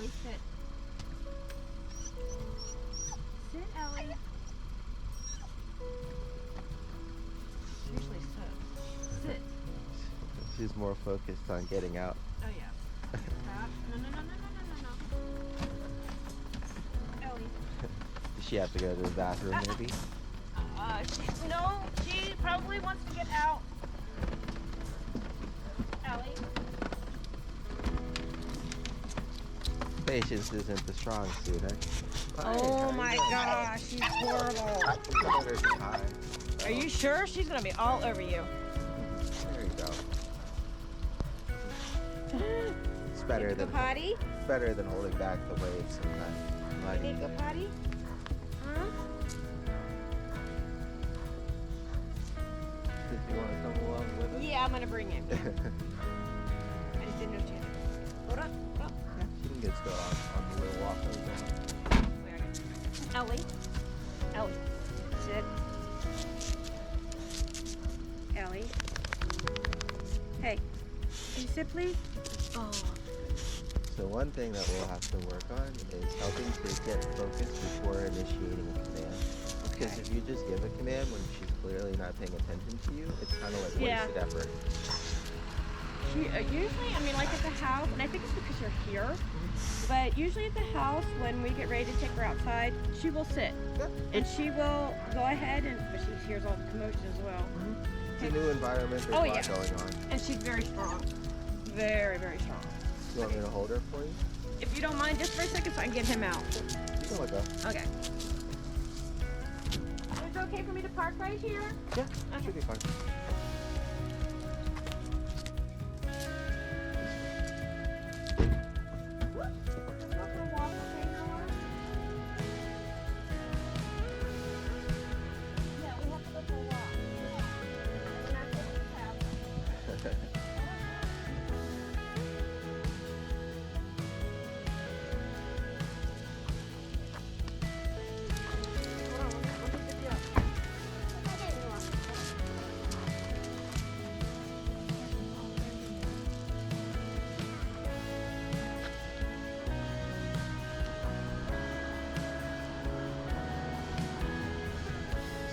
Ellie, sit. Sit, Ellie. She usually sits. Sit. She's more focused on getting out. Oh, yeah. Stop. No, no, no, no, no, no, no, no. Ellie. Does she have to go to the bathroom maybe? No, she probably wants to get out. Ellie. Patience isn't the strong suit, eh? Oh my gosh, she's horrible. Are you sure? She's gonna be all over you. There you go. It's better than potty. better than holding back the waves sometimes. You need to go potty? Huh? Did you want to come along with us? Yeah, I'm gonna bring you. I just didn't know she had to. Hold up. Oh. Yeah, she can get still on the little walk. Ellie. Ellie. Sit. Ellie. Hey. Can you sit, please? Oh. So one thing that we'll have to work on is helping to get focused before initiating a command. Because if you just give a command when she's clearly not paying attention to you, it's kind of like wasted effort. She, usually, I mean, like at the house, and I think it's because you're here, but usually at the house, when we get ready to take her outside, she will sit. Yeah. And she will go ahead, but she hears all the commotion as well. It's a new environment, there's a lot going on. And she's very strong. Very, very strong. You want me to hold her for you? If you don't mind, just for a second so I can get him out. You can let go. Okay. Is it okay for me to park right here? Yeah, should be fine.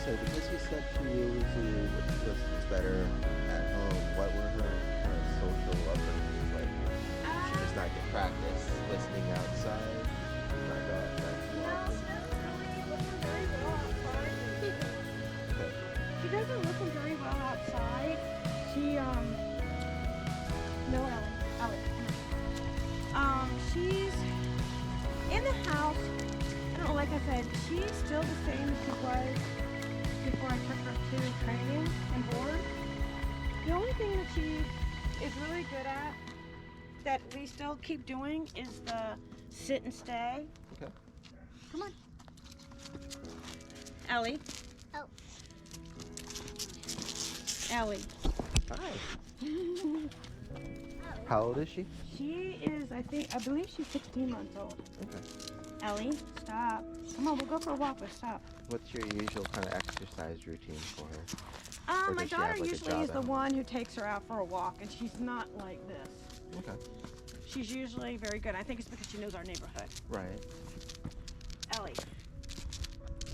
So because you said she usually listens better at home, what were her social upbringings like? Did she just not get practice listening outside? Not go outside too often? She doesn't listen very well outside. She, no, Ellie. She's in the house. I don't know, like I said, she's still the same as she was before I took her to training and board. The only thing that she is really good at that we still keep doing is the sit and stay. Okay. Come on. Ellie. Oh. Ellie. Hi. How old is she? She is, I believe she's 16 months old. Okay. Ellie, stop. Come on, we'll go for a walk, but stop. What's your usual kind of exercise routine for her? Or My does she have, daughter like, a usually job is at the home? one who takes her out for a walk, and she's not like this. Okay. She's usually very good. I think it's because she knows our neighborhood. Right. Ellie.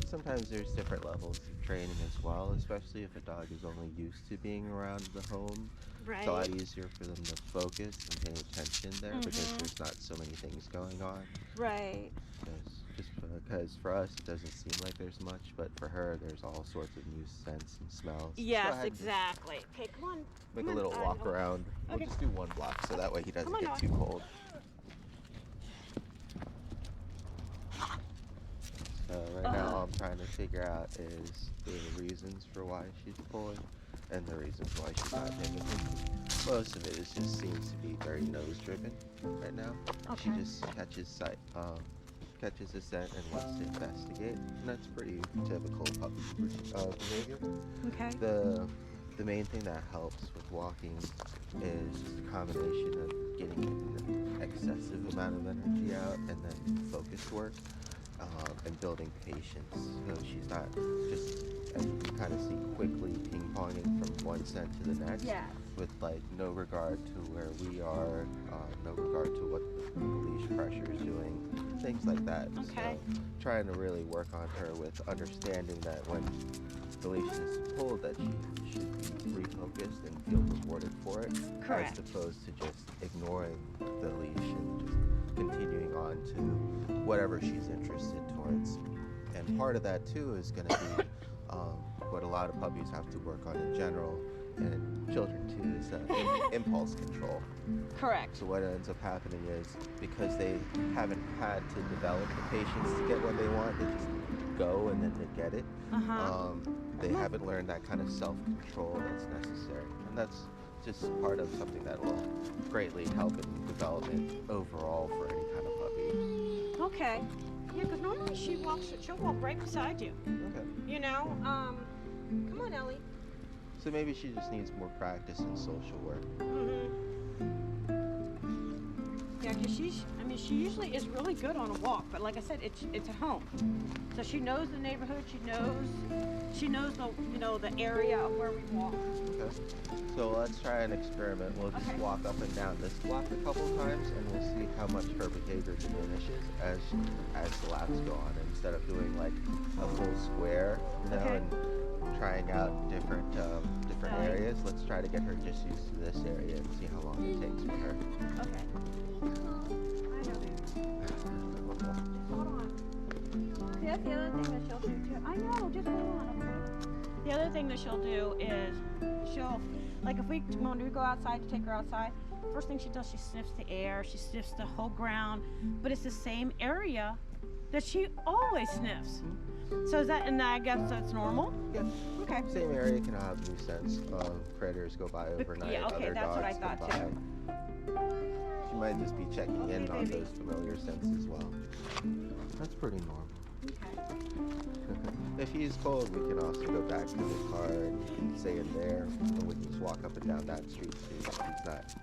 Sometimes there's different levels of training as well, especially if a dog is only used to being around the home. Right. It's a lot easier for them to focus and pay attention there because there's not so many things going on. Right. Because for us it doesn't seem like there's much, but for her there's all sorts of new scents and smells. Go Yes, ahead and exactly. Okay, come on. Make Come a on, little walk around. We'll Okay. just do one block so that way he doesn't Come on, get Noah. too cold. So right now all I'm trying to figure out is the reasons for why she's pulling and the reasons why she's not paying attention. Most of it just seems to be very nose driven right now. She Okay. just catches a scent and wants to investigate, and that's pretty typical puppy behavior. Okay. The main thing that helps with walking is just a combination of getting an excessive amount of energy out and then focus work and building patience. So she's not just, as you can kind of see quickly ping-ponging from one scent to the next. Yes. With like no regard to where we are, no regard to what the leash pressure is doing, things like that. Okay. So trying to really work on her with understanding that when the leash is pulled, that she should be refocused and feel rewarded for it, Correct. as opposed to just ignoring the leash and just continuing on to whatever she's interested towards. And part of that too is going to be what a lot of puppies have to work on in general, and children too, is impulse control. Correct. So what ends up happening is, because they haven't had to develop the patience to get what they want, they just go and then they get it. They haven't learned that kind of self-control that's necessary, and that's just part of something that will greatly help in development overall for any kind of puppy. Okay. Yeah, because normally she'll walk right beside you. Okay. You know, come on, Ellie. So maybe she just needs more practice in social work. Yeah, because she usually is really good on a walk, but like I said, it's at home. So she knows the neighborhood, she knows the area of where we walk. Okay. So let's try an experiment. We'll just walk up and down this block a couple times, and we'll see how much her behavior diminishes as the laps go on. Instead of doing like a full square, and trying out different areas, let's try to get her just used to this area and see how long it takes for her. Okay. I know that. Hold on. See, that's the other thing that she'll do too. I know, just hold on, okay? The other thing that she'll do is like if when we go outside to take her outside, first thing she does, she sniffs the air, she sniffs the whole ground, but it's the same area that she always sniffs. So is that, and I guess that's normal? Yeah. Okay. Same area can have new scents of critters go by overnight. Yeah, okay, other that's dogs what I come thought by. too. She might just be checking in on baby. those familiar scents as well. That's pretty normal. Okay. If he's cold, we can also go back to the car and you can stay in there, and we can just walk up and down that street too.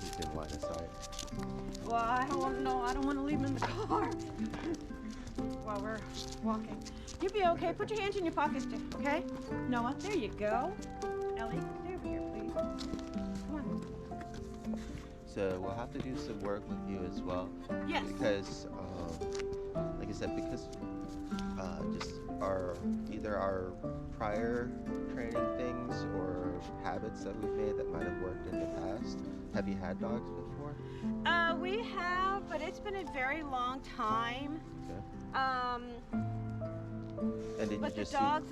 He's in line of sight. Well, I don't want to leave him in the car while we're walking. You'll be okay. Put your hands in your pockets, okay? Noah, there you go. Ellie, stay over here, please. Come on. So we'll have to do some work with you as well. Yes. Because, like I said, because just either our prior training things or habits that we've made that might have worked in the past. Have you had dogs before? We have, but it's been a very long time. Okay. And did But you just the dog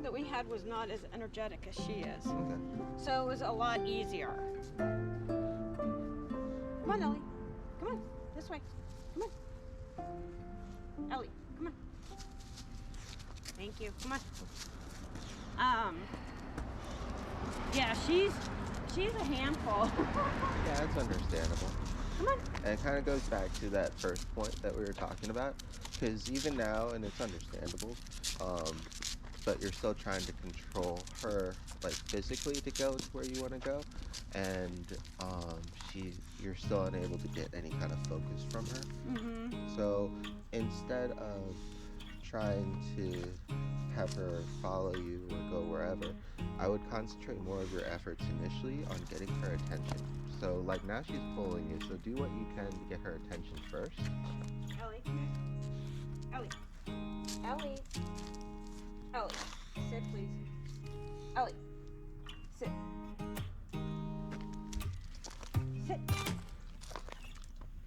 that we had was not as energetic as she is. Okay. So it was a lot easier. Come on, Ellie. Come on. This way. Come on. Ellie, come on. Thank you. Come on. Yeah, she's a handful. Yeah, that's understandable. Come on. And it kind of goes back to that first point that we were talking about, because even now, and it's understandable, but you're still trying to control her, like physically, to go to where you want to go, and you're still unable to get any kind of focus from her. So instead of trying to have her follow you or go wherever, I would concentrate more of your efforts initially on getting her attention. So like now she's pulling you, so do what you can to get her attention first. Ellie, come here. Ellie. Ellie. Ellie. Sit, please. Ellie. Sit. Sit.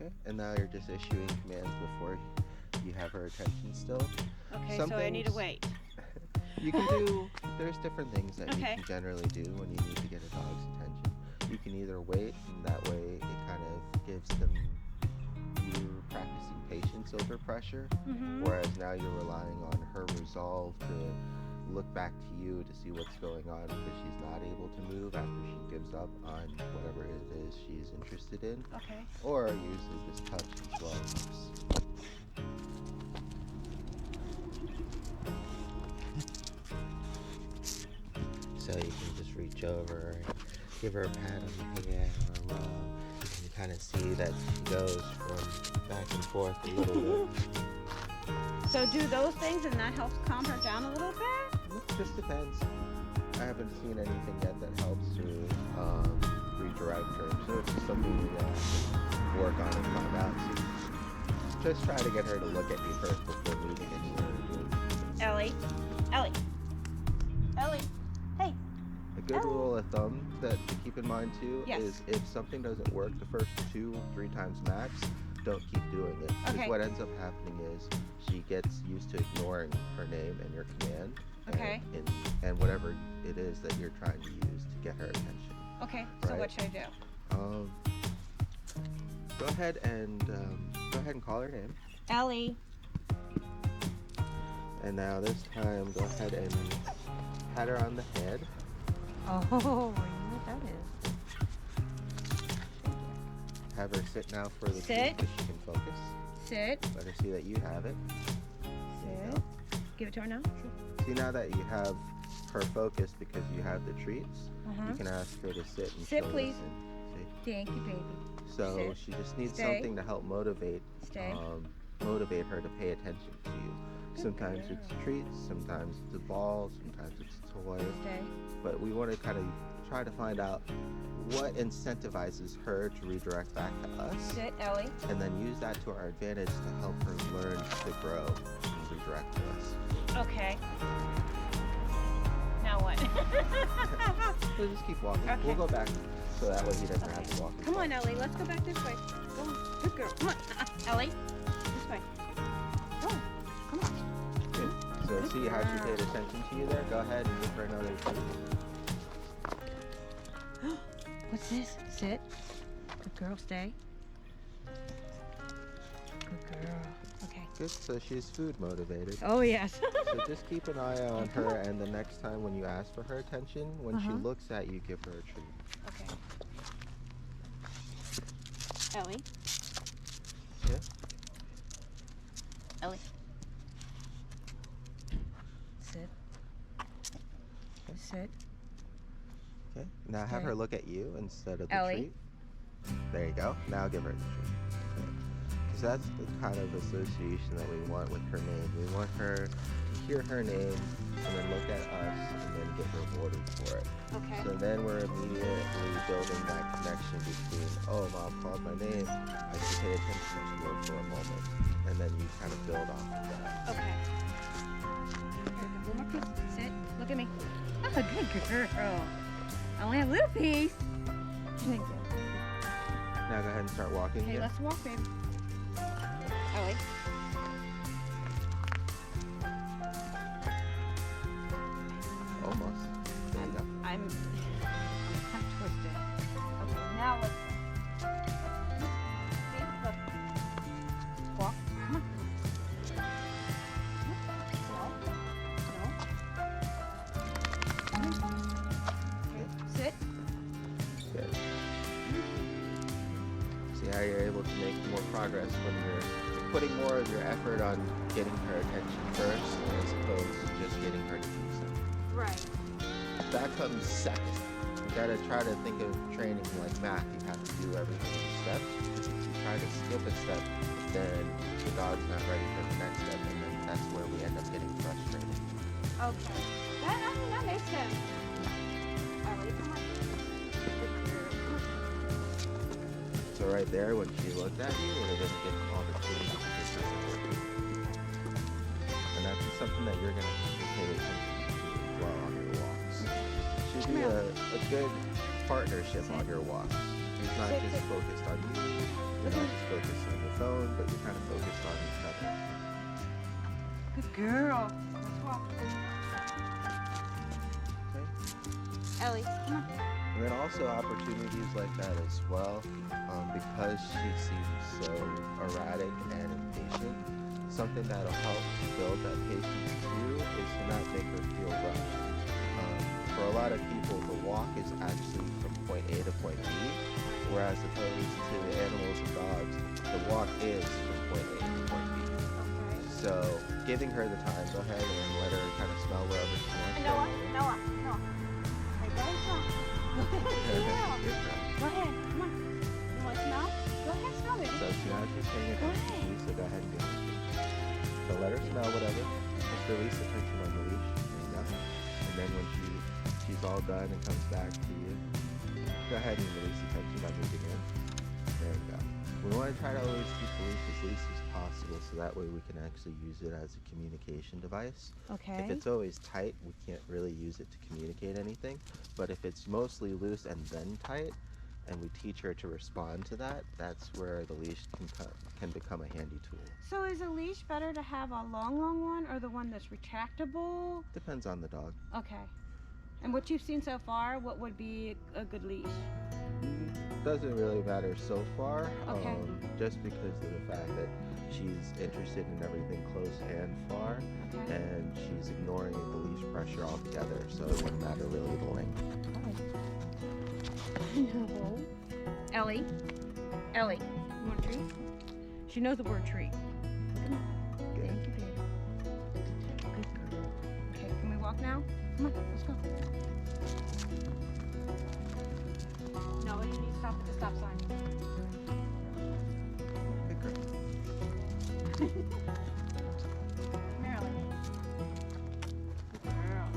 Okay, and now you're just issuing commands before you have her attention still. Okay, Some so I need to things- wait. You can do, there's different things that you can generally do when you need to get a dog's attention. You can either wait, and that way it kind of gives them you practicing patience over pressure, whereas now you're relying on her resolve to look back to you to see what's going on, because she's not able to move after she gives up on whatever it is she's interested in. Okay. Or uses this touch as well. So you can just reach over and give her a pat on the head or a rub. You can kind of see that she goes from back and forth a little bit. So do those things and that helps calm her down a little bit? It just depends. I haven't seen anything yet that helps to redirect her, so it's just something we have to work on and find out. So just try to get her to look at you first before moving anywhere. Ellie. Ellie. Ellie. Hey. A good rule of thumb that to keep in mind too Yes. is if something doesn't work the first 2 or 3 times max, don't keep doing it. Because Okay. what ends up happening is she gets used to ignoring her name and your command. Okay. And whatever it is that you're trying to use to get her attention. Okay, so Right. what should I do? Go ahead and call her name. Ellie. And now this time, go ahead and pat her on the head. Oh, you know what that is. Have her sit now for the Sit. treat so she can focus. Sit. Let her see that you have it. There you Sit. Give it to her now. go. See now that you have her focused because you have the treats, you can ask her to sit and Sit, she'll please. listen. See? Thank you, baby. So Sit. she just needs Stay. something to help motivate Stay. motivate her to pay attention to you. Good Sometimes girl. it's treats, sometimes it's a ball, sometimes it's a toy. Stay. But we want to kind of try to find out what incentivizes her to redirect back to us, Sit, Ellie. and then use that to our advantage to help her learn to grow and redirect to us. Okay. Now what? So just keep walking. Okay. We'll go back so that way he doesn't have to walk. as Come far. on, Ellie. Let's go back this way. Go on. Good girl. Come on. Ellie. This way. Go on. Come on. Good. So see how she paid attention to you there? Go ahead and give her another treat. What's this? Sit. Good girl. Stay. Good girl. Okay. Good. So she's food motivated. Oh, yes. So just keep an eye on her, and the next time when you ask for her attention, when she looks at you, give her a treat. Okay. Ellie. Yeah. Ellie. Sit. Sit. Okay. Now have Okay. her look at you instead of the Ellie. treat. There you go. Now give her the treat. Because that's the kind of association that we want with her name. We want her to hear her name and then look at us and then get rewarded for it. Okay. So then we're immediately building that connection between, oh, mom called my name, I should pay attention to her for a moment. And then you kind of build off of that. Okay. Here, one more piece. Sit. Look at me. Oh, good girl. I only have a little piece. Thank you. Now go ahead and start walking Okay, again. let's walk, baby. Ellie. Almost. There you go. I'm twisted. Okay, now let's see, look. Walk. Come on. No. Okay, sit. Good. See how you're able to make more progress when you're putting more of your effort on getting her attention first as opposed to just getting her to do something. Right. That comes second. You gotta try to think of training like math. You have to do everything in steps. Because if you try to skip a step, then the dog's not ready for the next step, and then that's where we end up getting frustrated. Okay. That makes sense. Ellie, come on. Good girl. Come on. So right there, when she looked at you, would have been a good opportunity to just support you. And that's just something that you're gonna have to pay attention to as well on your walks. Should be a good partnership on your walks. She's not Sit, just sit. focused on you. You're not just focused on your phone, but you're kind of focused on each other. Good girl. Let's walk. Okay. Ellie, come on. And then also opportunities like that as well, because she seems so erratic and impatient. Something that'll help build that patience too is to not make her feel rushed. For a lot of people, the walk is actually from point A to point B, whereas opposed to animals and dogs, the walk is from point A to point B. Okay. So giving her the time, go ahead and let her kind of smell wherever she wants. Noah. Hey, go ahead, smell. Go ahead, Good job. Go ahead, come on. You want to smell? Go ahead, smell it. So she has she's paying attention to you, so go ahead and give her. So let her smell whatever. Just release the tension on the leash. There you go. all done and comes back to you, go ahead and release the tension by moving in. There we go. We want to try to always keep the leash as loose as possible so that way we can actually use it as a communication device. Okay. If it's always tight, we can't really use it to communicate anything. But if it's mostly loose and then tight, and we teach her to respond to that, that's where the leash can become a handy tool. So is a leash better to have a long one or the one that's retractable? Depends on the dog. Okay. And what you've seen so far, what would be a good leash? Doesn't really matter so far, Okay. just because of the fact that she's interested in everything close and far, Okay. and she's ignoring the leash pressure altogether, so it wouldn't matter really the length. No. Ellie. Ellie. You want a treat? She knows the word treat. Good. Thank you, baby. Good girl. Okay, can we walk now? Come on, let's go. No, you need to stop at the stop sign. Good girl. Marilyn. Good girl.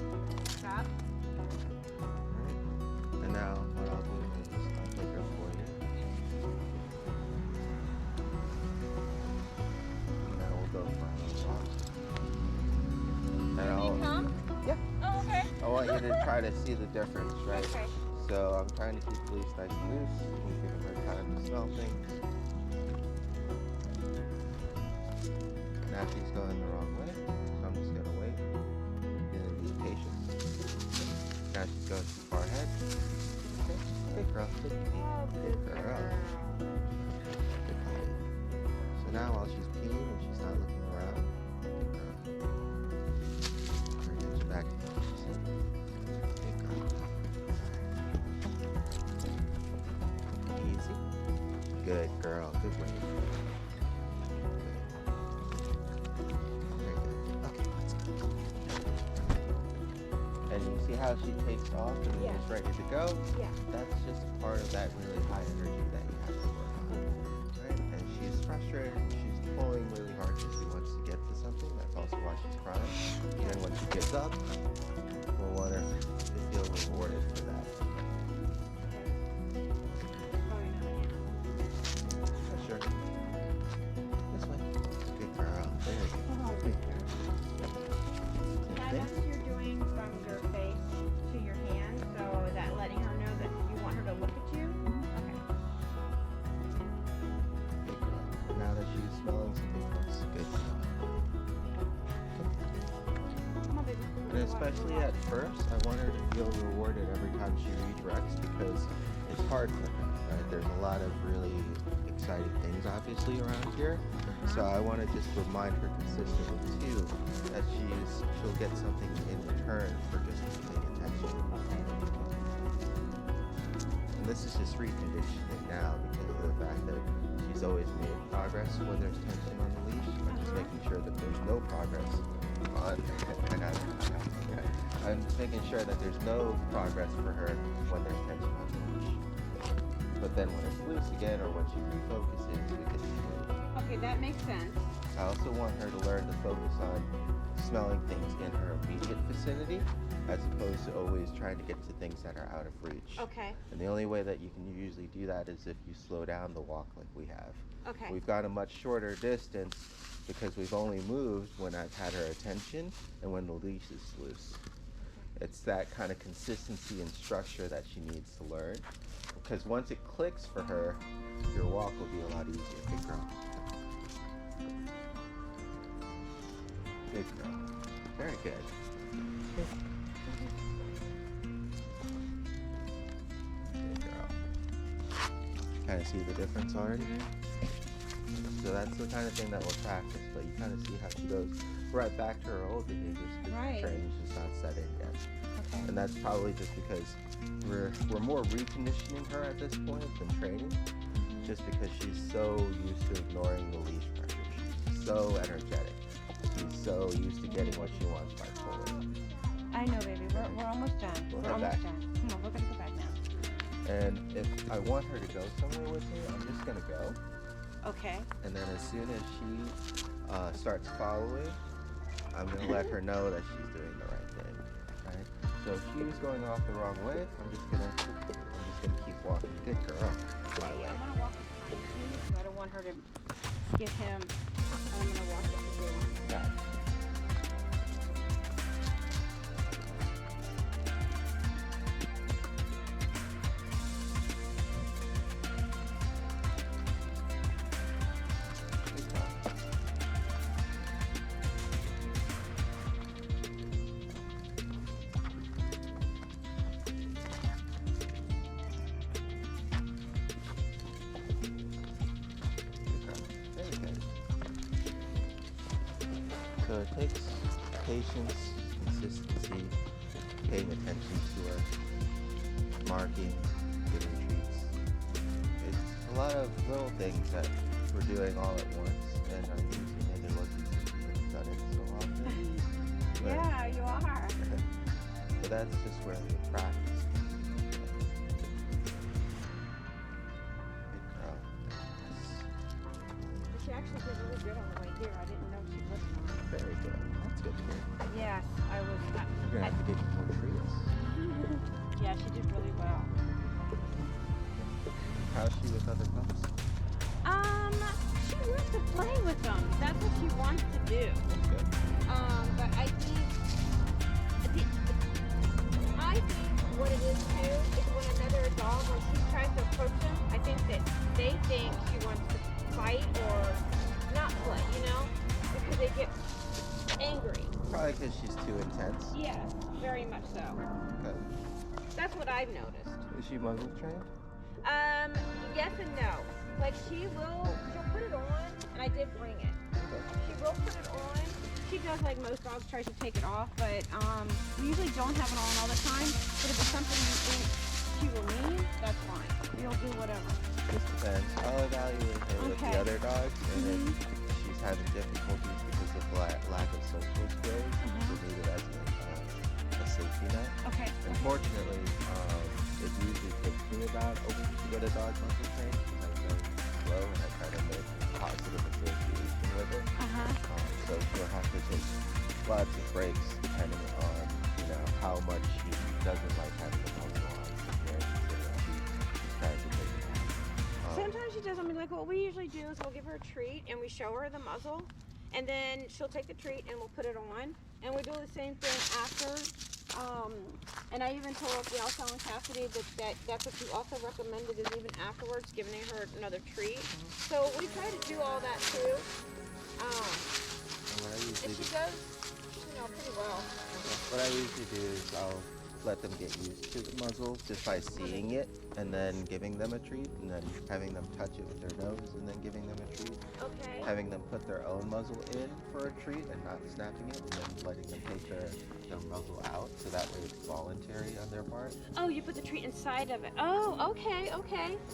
Stop. Alright. And now what I'll do is I'll take her for you. And then we'll go for a little walk. And Can you come? Yeah. Oh, okay. I want you to try to see the difference, right? Okay. So I'm trying to keep the leash nice and loose, and giving her time to smell things. Now she's going the wrong way, so I'm just gonna wait and be patient. Now she's going too far ahead. Okay. Good girl. Good girl. Good girl. So now while she's peeing and she's not looking around, good girl. Bring it back to where she's sitting. Good girl. Easy. Good girl. Good way. Very good. Okay, let's go. And you see how she takes off and Yeah. is ready to go? Yeah. That's just part of that really high energy that you have to work on. Right? And she's frustrated. She's pulling really hard because she wants to get to something. That's also why she's crying. And then when she gets up, we'll want her to feel rewarded for that. Sure. This way. Good girl. There you go. Good girl. That Good. you're doing from your face to your hand, so that letting her know that you want her to look at you? Okay. Good girl. Now that she's smelling something close. Good girl. Come on, baby. And especially at first, I want her to feel rewarded every time she redirects because it's hard for her, right? There's a lot of really exciting things obviously around here. So I want to just remind her consistently too that she'll get something in return for just paying attention. And this is just reconditioning now because of the fact that she's always made progress when there's tension on the leash. I'm just making sure that there's no progress on I'm just making sure that there's no progress for her when there's tension on the leash. But then when it's loose again or when she refocuses, we can move. Okay, that makes sense. I also want her to learn to focus on smelling things in her immediate vicinity as opposed to always trying to get to things that are out of reach. Okay. And the only way that you can usually do that is if you slow down the walk like we have. Okay. We've got a much shorter distance because we've only moved when I've had her attention and when the leash is loose. It's that kind of consistency and structure that she needs to learn. Because once it clicks for her, your walk will be a lot easier. Good girl. Good girl. Very good. Good girl. Kind of see the difference already? So that's the kind of thing that we'll practice, but you kind of see how she goes right back to her old behaviors because Right. the training's just not set in yet. Okay. And that's probably just because we're more reconditioning her at this point than training, just because she's so used to ignoring the leash pressure. She's so energetic. She's so used to getting what she wants by pulling. I know, baby. We're almost done. We'll We're head almost back. done. Come on, we're gonna go back now. And if I want her to go somewhere with me, I'm just gonna go. Okay. And then as soon as she starts following, I'm gonna let her know that she's doing the right thing, right? So she was going off the wrong way. I'm just gonna keep walking. Good girl. My way. I'm gonna walk behind you because I don't want her to skip him. I'm gonna walk up the door. Got it. So it takes patience, consistency, paying attention to her, marking, giving treats. It's a lot of little things that we're doing all at once, and I'm using it to look because I've done it so often. Yeah, you are. But that's just where the practice comes in. Good girl. She actually did really good on the way here. I didn't know she would. Very good. That's good to hear. Yes, I was. You're gonna have to give me more treats. Yeah, she did really well. How's she with other pups? She wants to play with them. That's what she wants to do. That's good. But I think what it is too is when another dog, when she tries to approach them, I think that they think she wants to fight or not play, you know, because they get angry. Probably because she's too intense. Yes, very much so. Good. That's what I've noticed. Is she muzzle trained? Yes and no. Like she'll put it on, and I did bring it. She will put it on. She does like most dogs, tries to take it off, but we usually don't have it on all the time. But if it's something you think she will need, that's fine. We'll do whatever. Just depends. I'll evaluate her with the other dogs, and if she's having difficulties because of lack of social skills, we'll need it as a safety net. Okay. Unfortunately, it usually takes me about a week to get a dog muzzle trained because I'm very slow and I try to make positive association with it. So she'll have to take lots of breaks depending on, how much she doesn't like having the muzzle on. She tries to take it off. Sometimes she does something like what we usually do is we'll give her a treat and we show her the muzzle, and then she'll take the treat and we'll put it on, and we do the same thing after. And I even told Bielsa and Cassidy that's what you also recommended is even afterwards giving her another treat. So we try to do all that too. And she does, pretty well. What I usually do is I'll let them get used to the muzzle just by seeing it and then giving them a treat and then having them touch it with their nose and then giving them a treat. Okay. Having them put their own muzzle in for a treat and not snapping it and then letting them take their muzzle out so that way it's voluntary on their part. Oh, you put the treat inside of it. Oh, okay.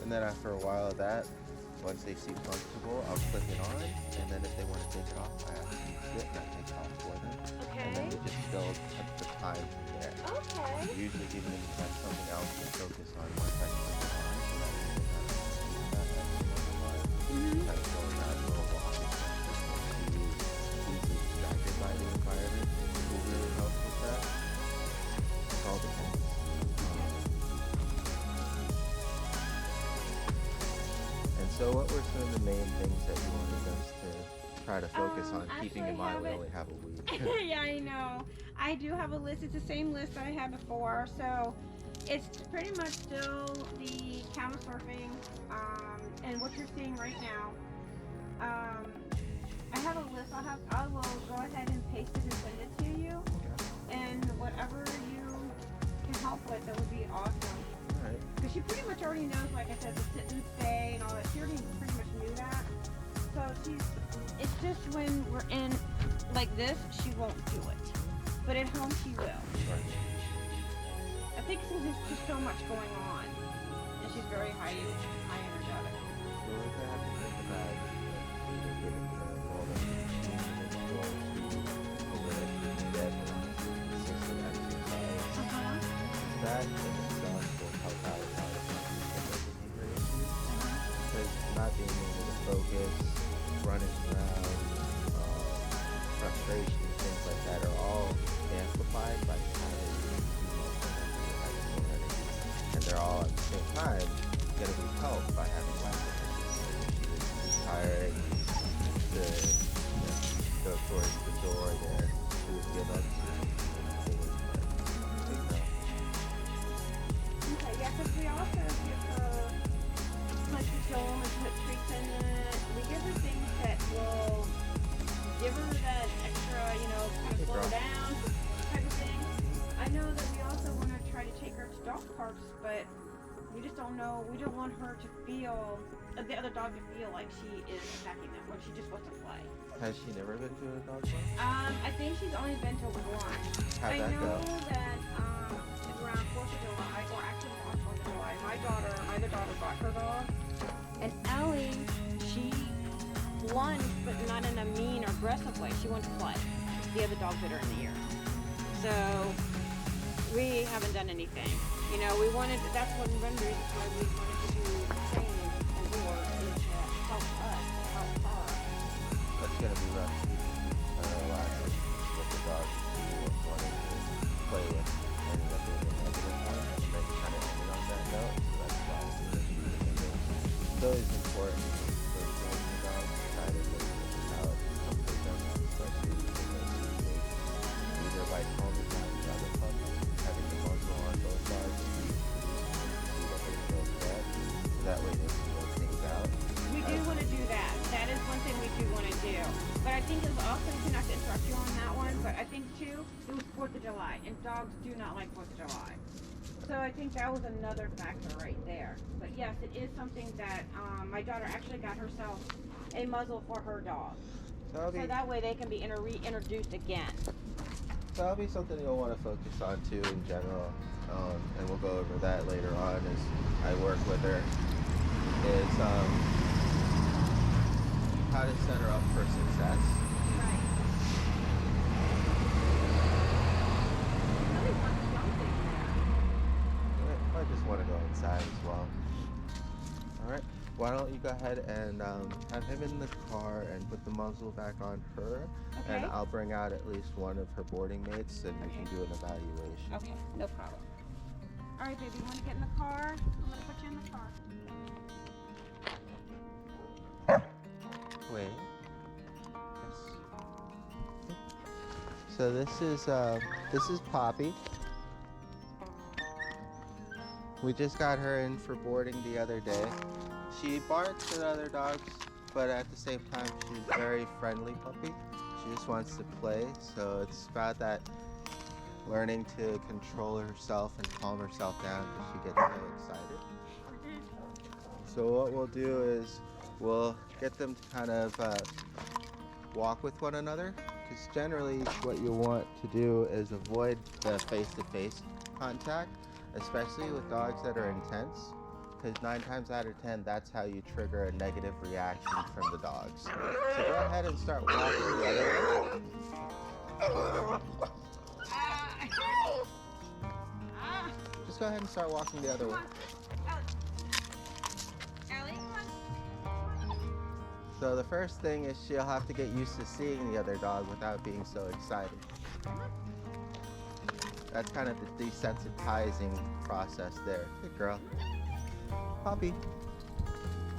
And then after a while of that, once they seem comfortable, I'll clip it on, and then if they want to take it off, I have to sit and I take it off for them. Okay. And then we just build up the time from there. Okay. Usually giving them something else to focus on once I clip it on, so that they can kind of go around a little walk. Easily distracted by the environment. It will really help with that. It all depends. So what were some of the main things that you wanted us to try to focus on, keeping in mind we only have a week? Yeah, I know. I do have a list. It's the same list I had before. So it's pretty much still the camel surfing and what you're seeing right now. I have a list. I will go ahead and paste it and send it to you. Okay. And whatever you can help with, that would be awesome. Because she pretty much already knows, like I said, the sit and stay and all that. She already pretty much knew that. So it's just when we're in like this, she won't do it. But at home, she will. Right. I think there's just so much going on. And she's very high energetic. So we're going to have to think about either giving her all the consistent exercise. That in itself will help out a lot of behavior issues. Because not being able to focus, running around, frustration, things like that are all amplified by calories. time, gonna be helped by having lessons. She's tired to go towards the door there. She would give up to Okay, yeah, because we also give her, like we dome and put treats in it. We give her things that will give her that extra, kind of slow down type of thing. I know that we also want to try to take her to dog parks, but we just don't know. We don't want her to feel, the other dog to feel like she is attacking them when she just wants to play. Has she never been to a dog park? I think she's only been to one. How'd that go? I know that around 4th of July, or actually on 4th of July, my other daughter brought her dog. And Ellie, she lunged, but not in a mean or aggressive way. She wanted to play. The other dog bit her in the ear. So we haven't done anything. That's one reason why we wanted to train and work is to help us, help her. That's gonna be rough. Last with the dog she wanted to play with and what they were negative one, and then kind of ended on that note. So that's why it's always important for the dog to try to figure out comfort them, especially either by calming down the other puppy, having the muzzle on both dogs, see what they feel bad, so that way they can work things out. We do want to do that. That is one thing we do want to do. But I think it was also, not to interrupt you on that one, but I think too, it was 4th of July, and dogs do not like 4th of July. So I think that was another factor right there. But yes, it is something that my daughter actually got herself a muzzle for her dog. So that way they can be reintroduced again. So that'll be something you'll want to focus on too in general, and we'll go over that later on as I work with her, is how to set her up for success. Right. Really want something there. I just want to go inside as well. Alright, why don't you go ahead and have him in the car and put the muzzle back on her, Okay. and I'll bring out at least one of her boarding mates and we can do an evaluation. Okay, no problem. All right, baby, you want to get in the car? I'm going to put you in the car. Wait. Yes. So this is Poppy. We just got her in for boarding the other day. She barks at other dogs, but at the same time she's a very friendly puppy. She just wants to play, so it's about that learning to control herself and calm herself down because she gets so excited. So what we'll do is we'll get them to kind of walk with one another, because generally what you want to do is avoid the face-to-face contact, especially with dogs that are intense, because 9 times out of 10 that's how you trigger a negative reaction from the dogs. So go ahead and start walking the other way. Just go ahead and start walking the other way. So the first thing is she'll have to get used to seeing the other dog without being so excited. That's kind of the desensitizing process there. Good girl. Poppy.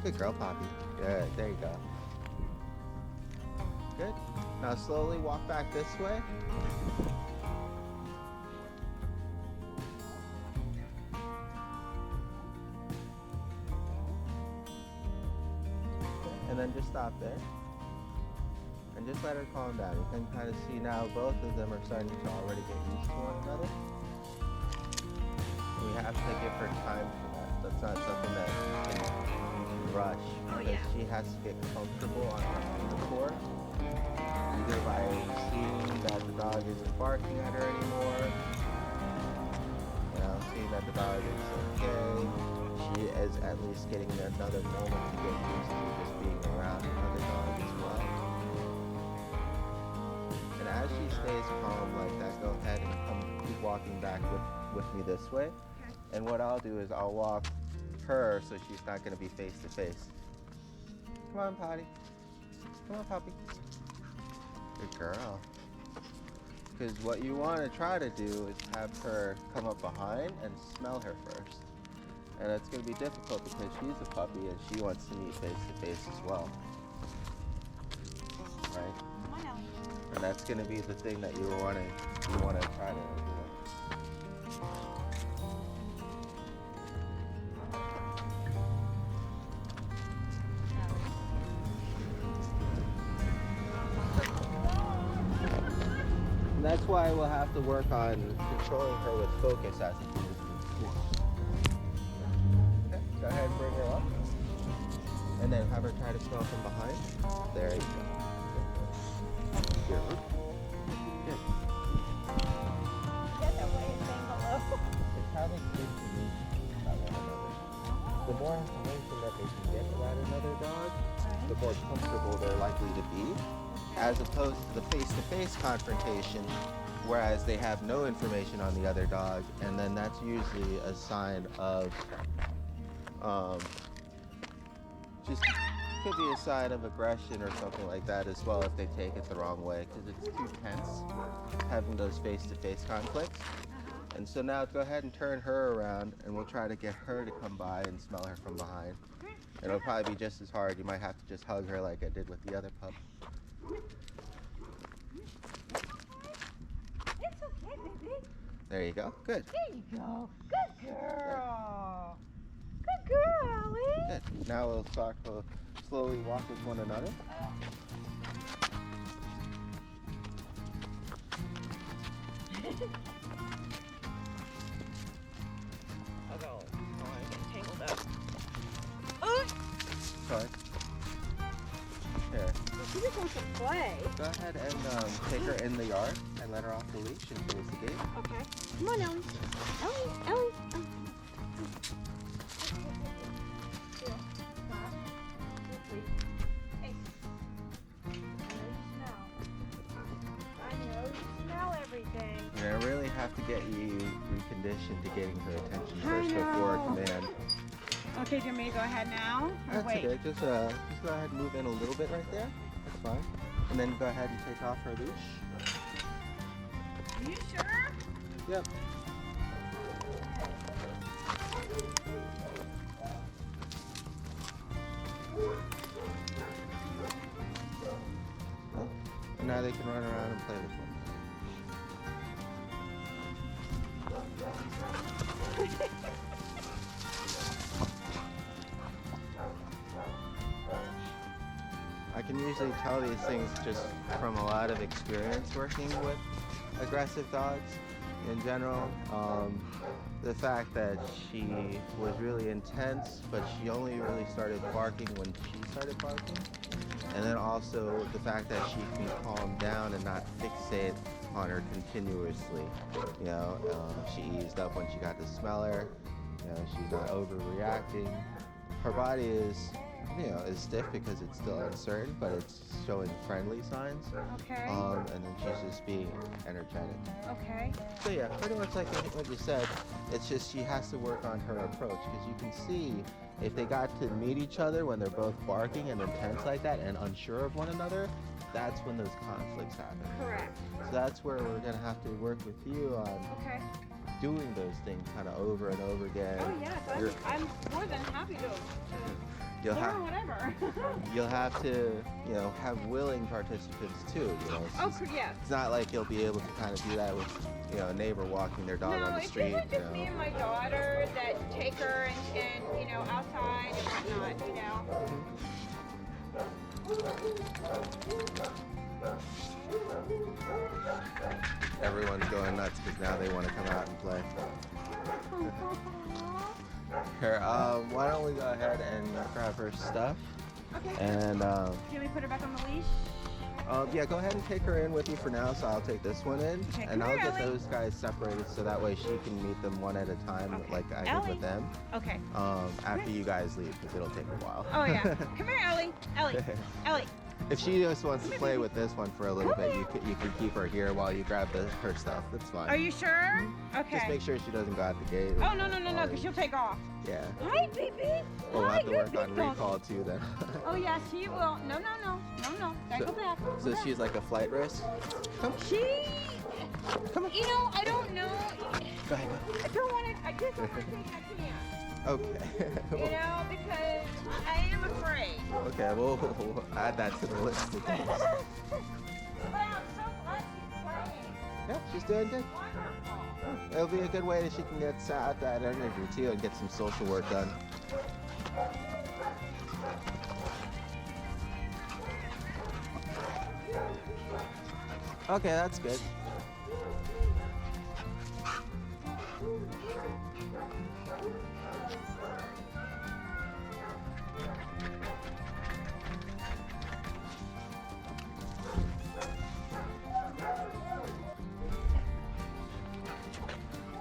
Good girl, Poppy. Good, there you go. Good. Now slowly walk back this way. And then just stop there. And just let her calm down. You can kind of see now both of them are starting to already get used to one another. We have to give her time for that. That's not something that you can rush, because she has to get comfortable on the floor. Either by seeing that the dog isn't barking at her anymore, seeing that the dog is okay. She is at least getting another moment to get used to just being around another dog as well. And as she stays calm like that, go ahead and keep walking back with me this way. Okay. And what I'll do is I'll walk her so she's not going to be face to face. Come on, Potty. Come on, Poppy. Good girl. Because what you want to try to do is have her come up behind and smell her first. And it's going to be difficult because she's a puppy and she wants to meet face to face as well. Right? Come on, Ellie. And that's going to be the thing that you want to try to do. And that's why we'll have to work on controlling her with focus as opposed to force. Okay, go ahead and bring her up. And then have her try to smell from behind. There you go. Good. Good. Get that way and bang below. It's how they get information about one another. The more information that they can get about another dog, the more comfortable they're likely to be, as opposed to the face-to-face confrontation, whereas they have no information on the other dog, and then that's usually a sign of, just could be a sign of aggression or something like that as well if they take it the wrong way, because it's too tense having those face-to-face conflicts. And so now go ahead and turn her around, and we'll try to get her to come by and smell her from behind. It'll probably be just as hard. You might have to just hug her like I did with the other pup. It's okay, baby. There you go. Good. There you go. Good girl. Good girl, Ellie. Good. Now we'll slowly walk with one another. Oh, I'm getting tangled up. Sorry. Here. Well, she just wants to play. Go ahead and take her in the yard and let her off the leash and close the gate. Okay. Come on, Ellie. Ellie. Hey. I know you smell everything. You're gonna really have to get you reconditioned to getting her attention I first before a know. command. Okay, do you want me to go ahead now? Or That's wait. okay. Just go ahead and move in a little bit right there. That's fine. And then go ahead and take off her leash. Are you sure? Yep. And now they can run around and play with one. I can usually tell these things just from a lot of experience working with aggressive dogs in general. The fact that she was really intense, but she only really started barking when she started barking. And then also the fact that she can calm down and not fixate on her continuously. You know, she eased up when she got to smell her. You know, she's not overreacting. Her body is, is stiff because it's still uncertain, but it's showing friendly signs. Okay. And then she's just being energetic. Okay. So yeah, pretty much like what you said, it's just she has to work on her approach, because you can see if they got to meet each other when they're both barking and intense like that and unsure of one another, that's when those conflicts happen. Correct. So that's where we're gonna have to work with you on Okay. doing those things kind of over and over again. Oh yes, I'm more than happy to You'll learn have whatever. you'll have to have willing participants too. Yes. It's not like you'll be able to kind of do that with a neighbor walking their dog on the street. No, it's usually just me and my daughter that take her and outside and whatnot. Everyone's going nuts because now they want to come out and play. Here, why don't we go ahead and grab her stuff? Okay. And Can we put her back on the leash? yeah, go ahead and take her in with you for now. So I'll take this one in, Okay, and come I'll here, get Ellie. those guys separated so that way she can meet them one at a time, Okay. like I Ellie. did with them. Okay. After you guys leave, because it'll take a while. Oh yeah. Come here, Ellie. Ellie. If she just wants to Come play here, with this one for a little Come bit, here. you can keep her here while you grab her stuff. That's fine. Are you sure? Okay. Just make sure she doesn't go out the gate. Oh no, because she'll take off. Yeah. Hi, baby. We'll Hi, have to good work on big dog. recall too then. Oh yes, she will. No. Gotta go back. Go So back. she's like a flight risk. Come Come on. I don't know. Go ahead. I don't want to. I just don't want to take. I can't. Okay. You know, because I am afraid. Okay, we'll add that to the list of things. But I'm so glad she's playing. Yeah, she's doing good. Wonderful. It'll be a good way that she can get out that energy too and get some social work done. Okay, that's good.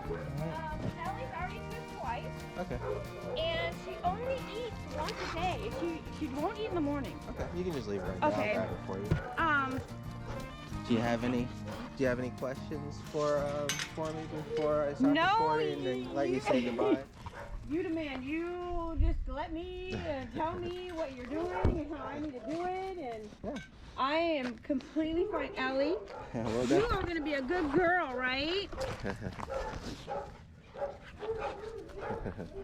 Ellie's already swim twice, Okay. and she only eats once a day. She won't eat in the morning. Okay. You can just leave it right there. Okay. I'll grab it for you. Do you have any questions for me before I start No, recording and let you say goodbye? You the man. You just let me tell me what you're doing and how I need to do it, and Yeah. I am completely fine, Ellie. Well You done. are gonna be a good girl, right?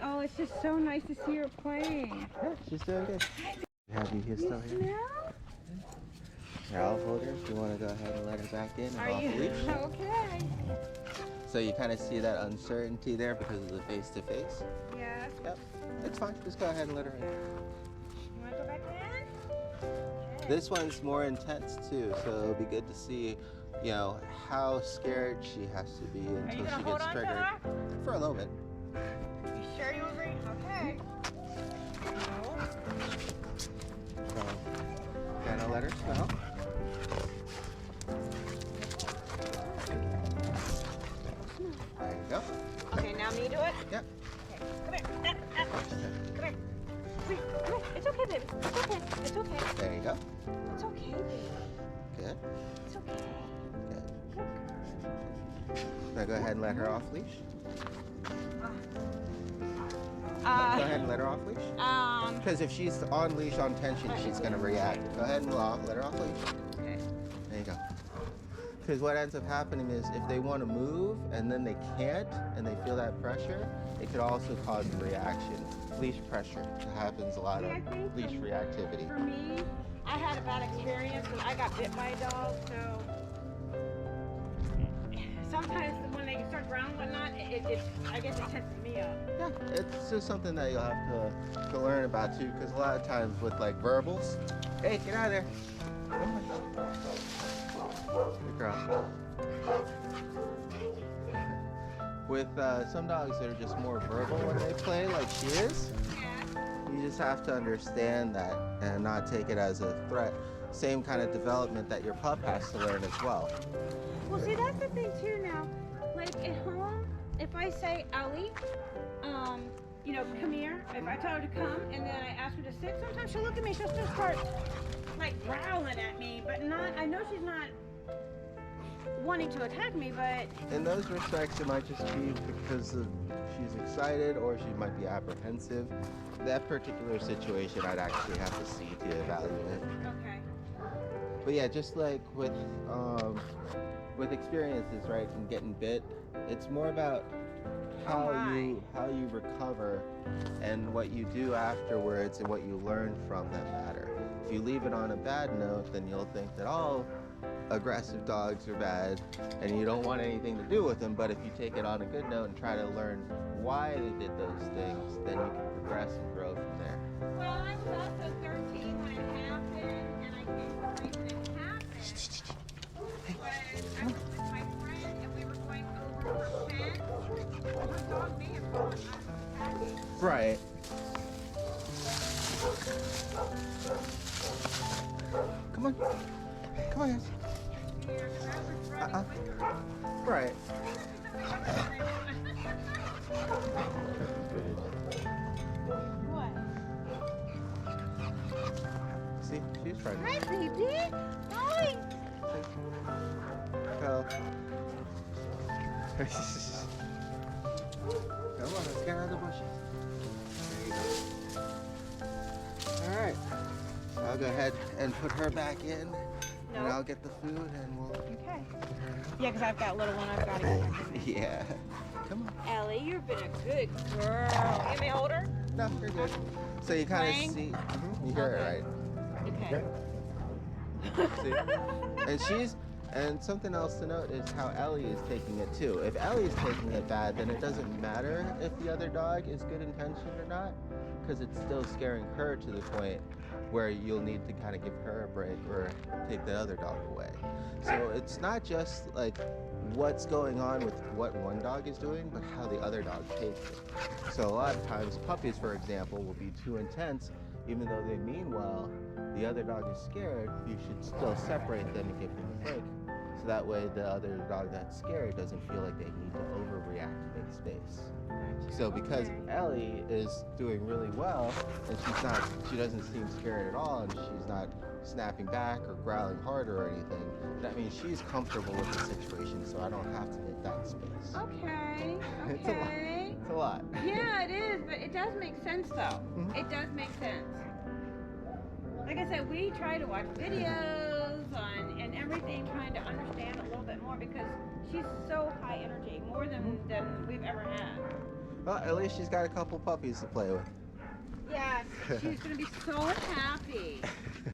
Oh, it's just so nice to see her playing. Yeah, she's doing good. Happy you're You still here. smell? Here, I'll hold her if you want to go ahead and let her back in and Are off you leash. okay? So you kind of see that uncertainty there because of the face-to-face? Yes. Yep, it's fine. Just go ahead and let her in. You wanna go back in? Okay. This one's more intense too, so it'll be good to see, you know, how scared she has to be Are you until gonna she hold gets on to triggered. her? For a little bit. You sure you agree? Okay. No. So, kind of let her smell. There you go. Okay, now me do it? Yep. Okay, come here. Come here. Come here. It's okay, baby. It's okay. It's okay. There you go. It's okay, baby. Good. It's okay. Good. Now go ahead and let her off leash. Go ahead and let her off leash. Because if she's on leash on tension, she's gonna react. Go ahead and let her off leash. Okay. There you go. Because what ends up happening is if they want to move and then they can't and they feel that pressure, it could also cause a reaction. Leash pressure happens a lot See, of I think leash reactivity. For me, I had a bad experience because I got bit by a dog, so sometimes when they start growling and whatnot, I guess it tenses me up. Yeah, it's just something that you'll have to learn about too, because a lot of times with like verbals, hey, get out of there. Come on. Good girl. With some dogs that are just more verbal when they play, like she is, Yeah. you just have to understand that and not take it as a threat. Same kind of development that your pup has to learn as well. Well, see, that's the thing too now. Like at home, if I say, Ellie, you know, come here, if I tell her to come and then I ask her to sit, sometimes she'll look at me, she'll still start like growling at me, but not, I know she's not wanting to attack me, but In those respects, it might just be because she's excited or she might be apprehensive. That particular situation, I'd actually have to see to evaluate. okay. But yeah, just like with experiences, right, and getting bit, it's more about how you recover and what you do afterwards and what you learn from that matter. If you leave it on a bad note, then you'll think that all aggressive dogs are bad and you don't want anything to do with them. But if you take it on a good note and try to learn why they did those things, then you can progress and grow from there. Well, I was also 13 when it happened, and I think the reason it happened was I was with my friend and we were going over her fence. Her dog may have gone unpacking. Right. Come on. Come on, guys. Yeah, 'cause I was running with her. Right. What? See, she's trying Hi, to. baby. Hi. Go. Come on, let's get out of the bushes. There you go. All right. I'll go ahead and put her back in, and I'll get the food, and we'll. Okay. Yeah, because I've got a little one. I've got to get back in there. Yeah. Come on. Ellie, you've been a good girl. You may hold her? No, you're good. So you kind Playing? of see, you hear Okay. it, right? Okay. See? And something else to note is how Ellie is taking it too. If Ellie is taking it bad, then it doesn't matter if the other dog is good intentioned or not, because it's still scaring her to the point where you'll need to kind of give her a break or take the other dog away. So it's not just like what's going on with what one dog is doing, but how the other dog takes it. So a lot of times puppies, for example, will be too intense, even though they mean well. The other dog is scared, you should still separate them and give them a break. So that way the other dog that's scared doesn't feel like they need to overreact to make space. So because Ellie is doing really well and she doesn't seem scared at all and she's not snapping back or growling harder or anything, that means she's comfortable with the situation, so I don't have to make that space. Okay. It's a lot. Okay. It's a lot. Yeah, it is, but it does make sense though. Mhm. It does make sense. Like I said, we try to watch videos on and everything, trying to understand a little bit more because she's so high energy, more than we've ever had. Well, at least she's got a couple puppies to play with. Yes, she's gonna be so happy.